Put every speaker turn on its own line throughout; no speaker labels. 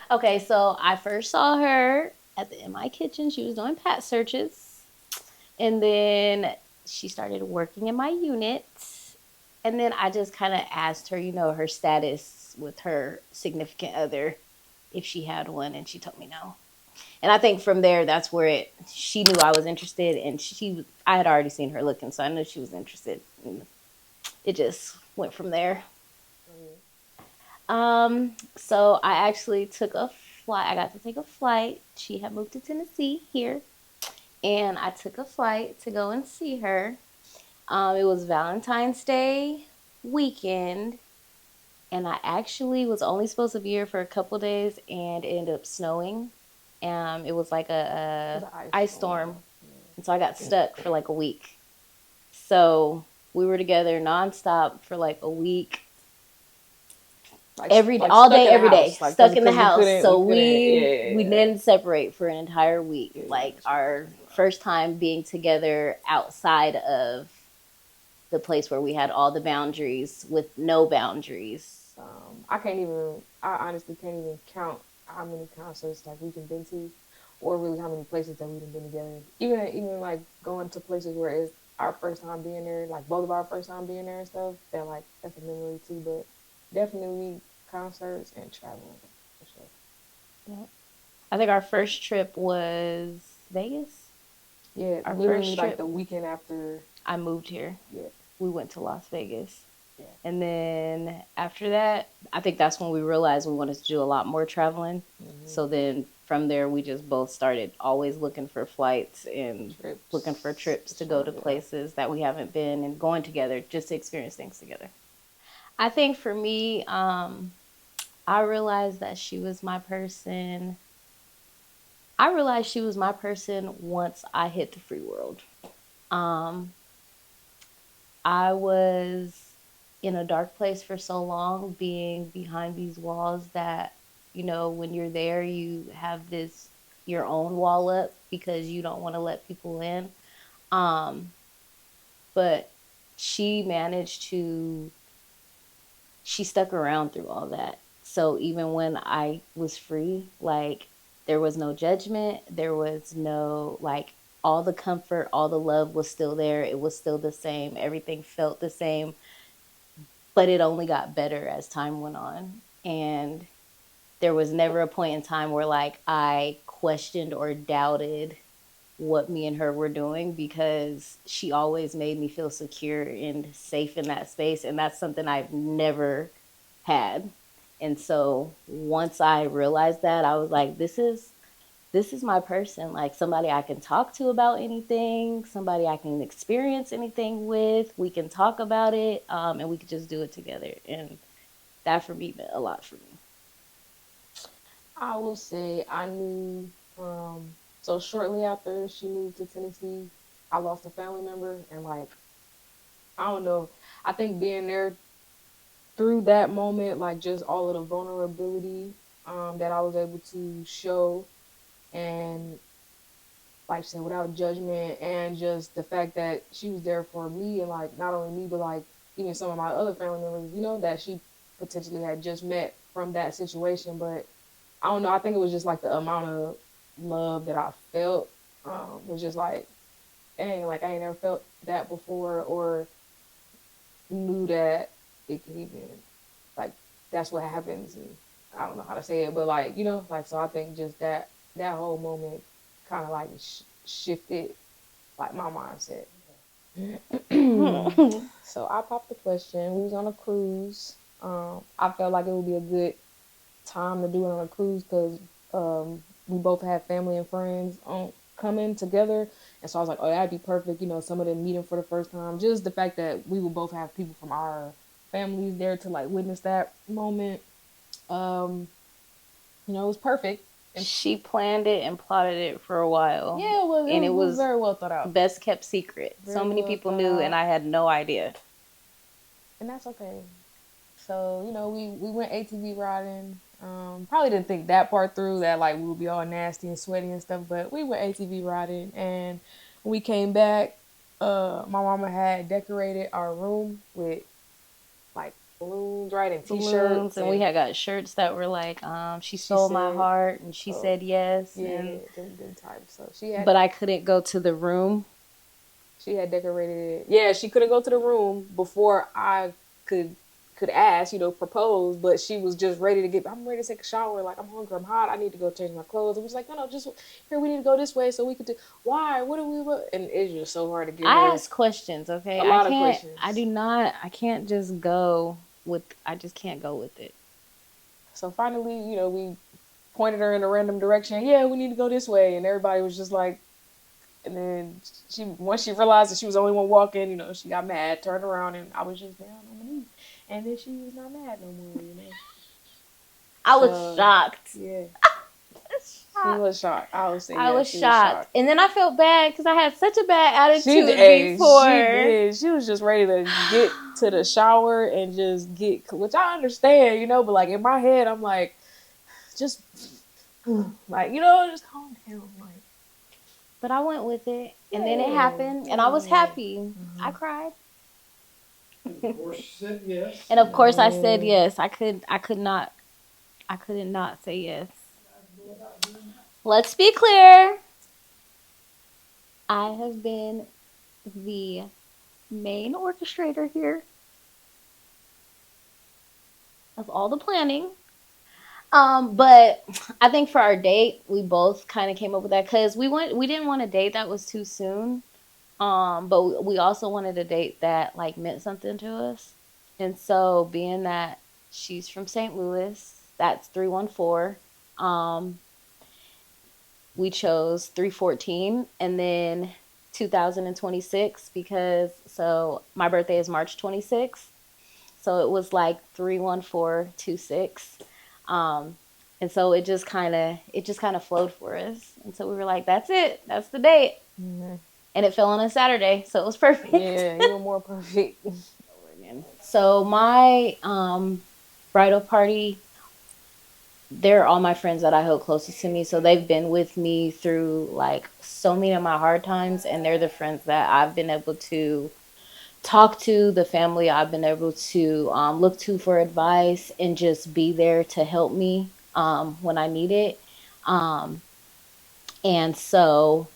Okay, so I first saw her at the MI kitchen. She was doing pat searches. And then she started working in my unit. And then I just kind of asked her, her status with her significant other, if she had one, and she told me no. And I think from there, that's where she knew I was interested, and I had already seen her looking, so I knew she was interested. And it just went from there. So I actually took a flight. I got to take a flight. She had moved to Tennessee here, and I took a flight to go and see her. It was Valentine's Day weekend, and I actually was only supposed to be here for a couple days, and it ended up snowing. It was like a ice storm, and so I got stuck for like a week. So we were together nonstop for like a week, all day, every day, stuck in the house. So we didn't separate for an entire week. Like our first time being together outside of the place where we had all the boundaries with no boundaries.
I honestly can't even count how many concerts like we've been to, or really how many places that we've been together. Even like going to places where it's our first time being there, like both of our first time being there and stuff. That's a memory too. But definitely concerts and traveling for sure.
Yeah. I think our first trip was Vegas.
Yeah, our literally first trip, like the weekend after
I moved here.
Yeah,
we went to Las Vegas. Yeah. And then after that, I think that's when we realized we wanted to do a lot more traveling. Mm-hmm. So then from there, we just both started always looking for flights and looking for trips to go to places that we haven't been, and going together just to experience things together. I think for me, I realized that she was my person. I realized she was my person once I hit the free world. I was in a dark place for so long, being behind these walls that, when you're there, you have your own wall up because you don't want to let people in. But she she stuck around through all that. So even when I was free, like, there was no judgment, there was no, like, all the comfort, all the love was still there. It was still the same. Everything felt the same, but it only got better as time went on. And there was never a point in time where, like, I questioned or doubted what me and her were doing, because she always made me feel secure and safe in that space. And that's something I've never had. And so once I realized that, I was like, this is my person, like somebody I can talk to about anything, somebody I can experience anything with. We can talk about it, and we could just do it together. And that for me meant a lot for me.
I will say I knew, so shortly after she moved to Tennessee, I lost a family member, and like, I don't know, I think being there through that moment, like just all of the vulnerability that I was able to show, and like I said, without judgment, and just the fact that she was there for me, and like not only me, but like even some of my other family members, that she potentially had just met from that situation. But I don't know, I think it was just like the amount of love that I felt was just like, dang, like I ain't never felt that before, or knew that it could even, like, that's what happens. And I don't know how to say it, but like, like, so I think just that whole moment kind of like shifted like my mindset. So I popped the question. We was on a cruise. I felt like it would be a good time to do it on a cruise because we both had family and friends coming together, and so I was like, oh, that'd be perfect. Some of them meeting for the first time. Just the fact that we would both have people from our families there to like witness that moment. It was perfect.
And she planned it and plotted it for a while.
Yeah, it was very well thought out.
Best kept secret. So many people knew, and I had no idea.
And that's okay. So, we went ATV riding. Probably didn't think that part through, that like we would be all nasty and sweaty and stuff, but we went ATV riding, and when we came back, my mama had decorated our room with like balloons, right, and
balloons,
t-shirts,
and we
and
had got shirts that were like, she
she
stole my
said,
heart, and she
"Oh,
said yes,
yeah,
and
them types." So she had
but I couldn't go to the room.
decorated it. Yeah, she couldn't go to the room before I could ask, propose, but she was just ready to get. I'm ready to take a shower. Like I'm hungry. I'm hot. I need to go change my clothes. And we was like, no, just here. We need to go this way so we could do. Why? What do we? What? And it's just so hard to get
I
her
ask questions, okay?
a
I
lot of
can't. I
questions.
do not. I can't just go with. I just can't go with it.
So finally, we pointed her in a random direction. Yeah, we need to go this way, and everybody was just like. And then once she realized that she was the only one walking, she got mad, turned around, and I was just down on my knees. And then she was not mad no more.
I was
So
shocked.
yeah, she
Shocked.
was shocked. I would say
I
yeah,
was
she was
shocked,
shocked.
and then I felt bad because I had such a bad
She
attitude
she
before.
did. She was just ready to get to the shower and just get, which I understand, but like in my head, I'm like, just like just calm down, like.
But I went with it, and then it
Yeah,
happened, and I was
yeah.
happy. I cried.
And of course, you said yes.
And of course, I said
Yeah.
yes. I could not. I couldn't not say yes. Let's be clear. I have been the main orchestrator here of all the planning. But I think for our date, we both kind of came up with that because we didn't want a date that was too soon. But we also wanted a date that like meant something to us. And so being that she's from St. Louis, that's 314. Um, we chose 314 and then 2026 because so my birthday is March 26th. So it was like 31426. Um, and so it just kind of flowed for us. And so we were like, that's it. That's the date.
Mm-hmm.
And it fell on a Saturday, so it was perfect.
Yeah, even more perfect.
So my bridal party, they're all my friends that I hold closest to me. So they've been with me through like so many of my hard times, and they're the friends that I've been able to talk to, the family I've been able to look to for advice and just be there to help me when I need it. Um, and so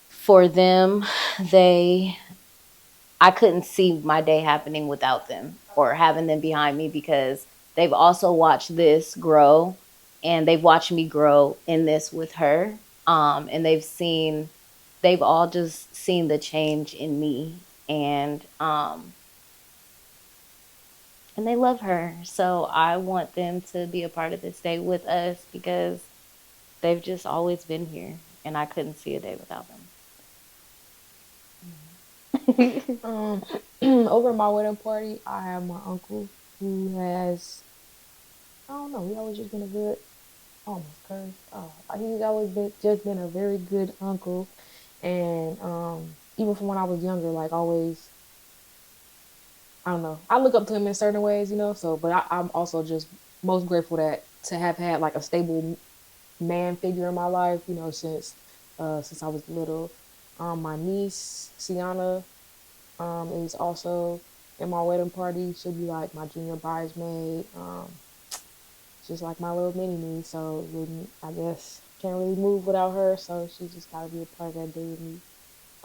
for them, they I couldn't see my day happening without them or having them behind me because they've also watched this grow and they've watched me grow in this with her. And they've all just seen the change in me and they love her. So I want them to be a part of this day with us because they've just always been here and I couldn't see a day without them.
Over my wedding party, I have my uncle who has, I don't know, he always just been a good, almost cursed. Oh, he's always been a very good uncle, and even from when I was younger, like always, I don't know, I look up to him in certain ways. So, but I'm also just most grateful that to have had like a stable man figure in my life, since I was little. My niece Sienna is also in my wedding party. She'll be like my junior bridesmaid. Just like my little mini me. So I guess can't really move without her. So she just gotta be a part of that day with me.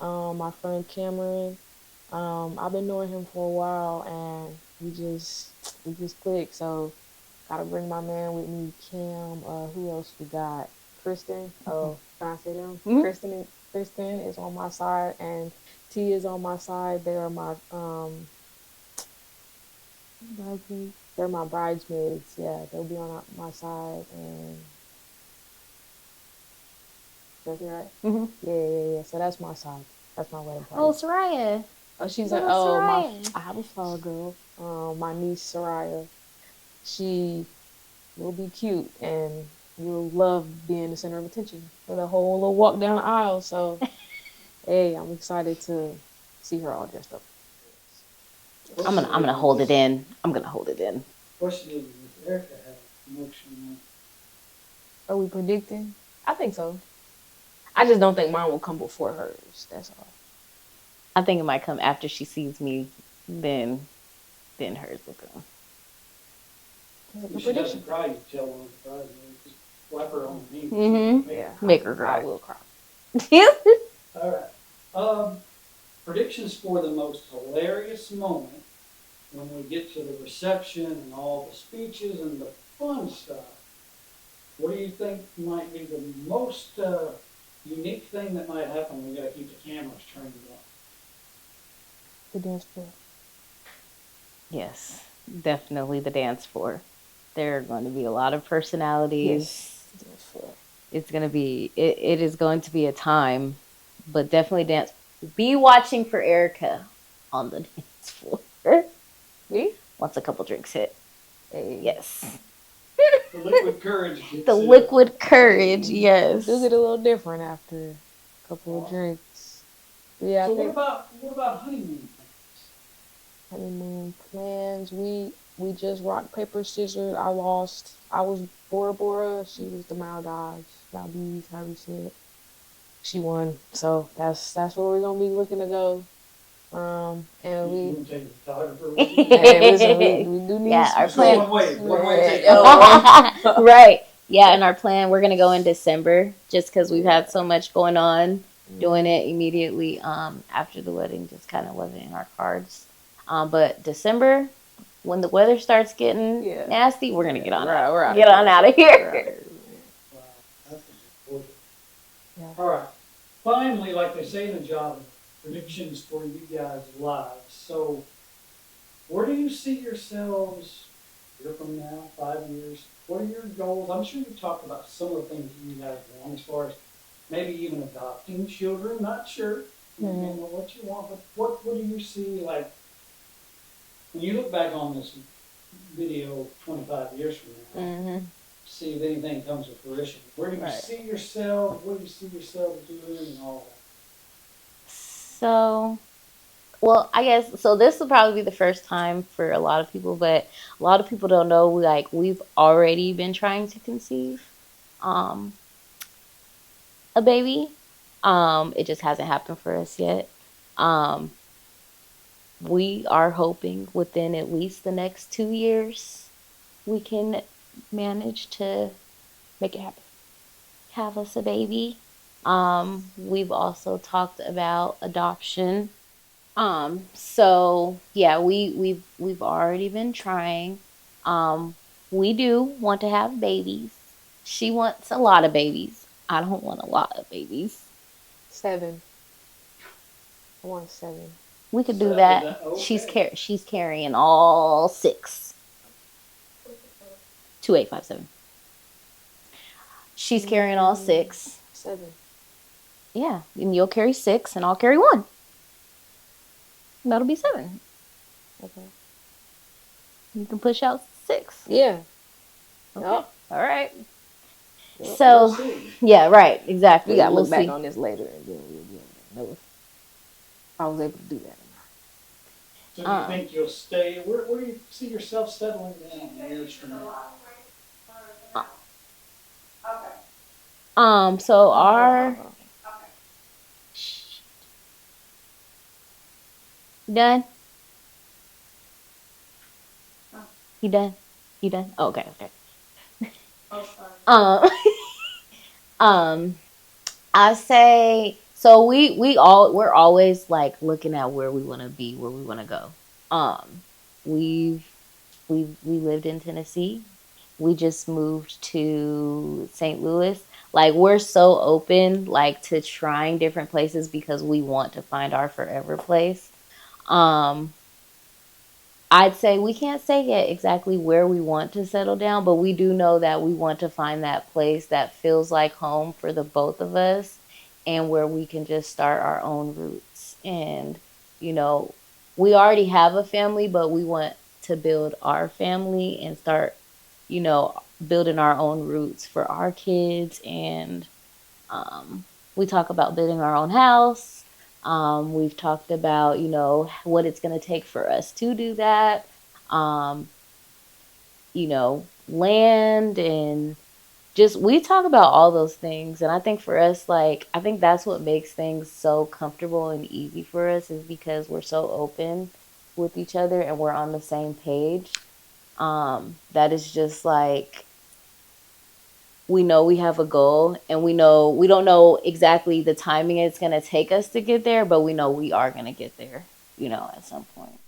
My friend Cameron. I've been knowing him for a while, and we just clicked. So gotta bring my man with me. Cam. Who else we got? Kristen. Oh, can I say them?
Mhm.
Kristen is on my side, and T is on my side. They are my bridesmaids. They're my bridesmaids. Yeah, they'll be on my side, and that's right.
Hmm.
Yeah. So that's my side. That's my wedding
Oh,
party.
Soraya.
Oh, she's a
Little
oh my.
Soraya.
I have a flower girl. My niece Soraya. She will be cute and will love being the center of attention for the whole little walk down the aisle. So hey, I'm excited to see her all dressed up.
I'm gonna hold it in. I'm gonna hold it in.
Question is, does Erica have emotional?
Are we predicting? I think so. I just don't think mine will come before hers. That's all.
I think it might come after she sees me, then hers will come.
Make a
If she
prediction.
doesn't cry, you tell one of the cries. Just wipe her on the knee.
Yeah,
Make her
I
cry.
will cry.
All right. Predictions for the most hilarious moment when we get to the reception and all the speeches and the fun stuff. What do you think might be the most unique thing that might happen? We got to keep the cameras turned on.
The dance floor.
Yes, definitely the dance floor. There are going to be a lot of personalities.
Yes, the dance floor.
It is going to be a time, but definitely dance. Be watching for Erica on the dance floor.
Me?
Once a couple drinks hit.
Hey.
Yes.
The liquid courage gets
The liquid courage, yes.
Do get a little different after a couple of drinks. Yeah,
So
I think
what about honeymoon plans?
honeymoon plans. We just rock paper scissors. I lost. I was Bora Bora. She was the Maldives. Maldives, how you say it. She won. So that's where we're gonna be looking to go. And
You
we
want to take a photographer with you?
hey, listen, we do need
Yeah, our
Just
plan.
go one way ticket.
Right. Yeah, and our plan, we're gonna go in December just because we've had so much going on. Doing it immediately after the wedding just kind of wasn't in our cards. But December, when the weather starts getting nasty, we're gonna get on out of here.
Wow, that's important. Yeah. All right. Finally, like they say in the job, predictions for you guys' lives. So, where do you see yourselves a year from now, 5 years? What are your goals? I'm sure you talked about some of the things you guys want as far as maybe even adopting children. Not sure. You don't know what you want, but what do you see like when you look back on this video 25 years from now? See if anything comes to fruition. Where do you see yourself? What do you see yourself doing and all that?
So, well, I guess so. This will probably be the first time for a lot of people, but a lot of people don't know. Like we've already been trying to conceive um, a baby. It just hasn't happened for us yet. Um, we are hoping within at least the next 2 years we can manage to
make it happen.
have us a baby. We've also talked about adoption. So yeah, we've already been trying. We do want to have babies. She wants a lot of babies. I don't want a lot of babies.
7. I want 7.
We could do that.
Okay.
She's carrying all 6. 2857. She's carrying all 6.
7.
Yeah, and you'll carry 6, and I'll carry 1. That'll be 7.
Okay.
You can push out 6.
Yeah.
Okay. Yep. All right.
Well,
So, yeah, right, exactly.
We'll
we'll
look back
see
on this later and then we'll know if I was able to do that.
So do you think you'll stay? Where do you see yourself settling down years from now?
So our you done? You done? You done? Oh, okay, okay. Um, I say so. We're always like looking at where we want to be, where we want to go. We've we lived in Tennessee. We just moved to St. Louis. Like we're so open like to trying different places because we want to find our forever place. Um, I'd say we can't say yet exactly where we want to settle down, but we do know that we want to find that place that feels like home for the both of us and where we can just start our own roots. And, you know, we already have a family, but we want to build our family and start, building our own roots for our kids. And we talk about building our own house. We've talked about, what it's going to take for us to do that. Um, land and just we talk about all those things. And I think for us, like, I think that's what makes things so comfortable and easy for us is because we're so open with each other and we're on the same page. That is just like we know we have a goal and we know we don't know exactly the timing it's going to take us to get there, but we know we are going to get there, at some point.